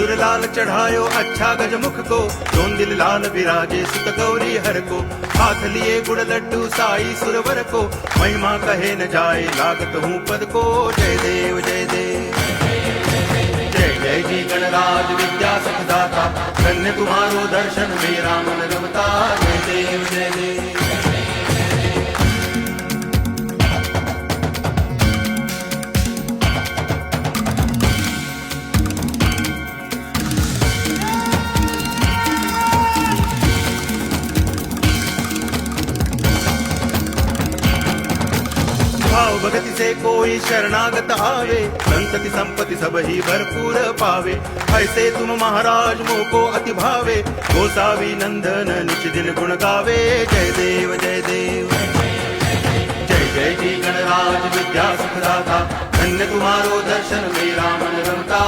सिंदूर लाल चढ़ायो अच्छा गजमुख को, दोन दिल लाल विराजे सुत गौरी हर को, हाथ लिए गुड़ लड्डू साई सुरवर को, महिमा कहे न जाए लागत हूँ पद को। जय देव जय देव जय जय जी गणराज विद्या सुखदाता, धन्य तुम्हारो दर्शन मेरा मन रमता। जय देव जय देव भाव भगति से कोई शरणागत आवे, संतति संपत्ति सब ही भरपूर पावे। ऐसे तुम महाराज मोको अति भावे, गोसावी नंदन निच दिन गुण गावे। जय देव जय देव जय जय जी गणराज विद्या सुखदाता, धन्य तुम्हारो दर्शन मेरा मन रमता।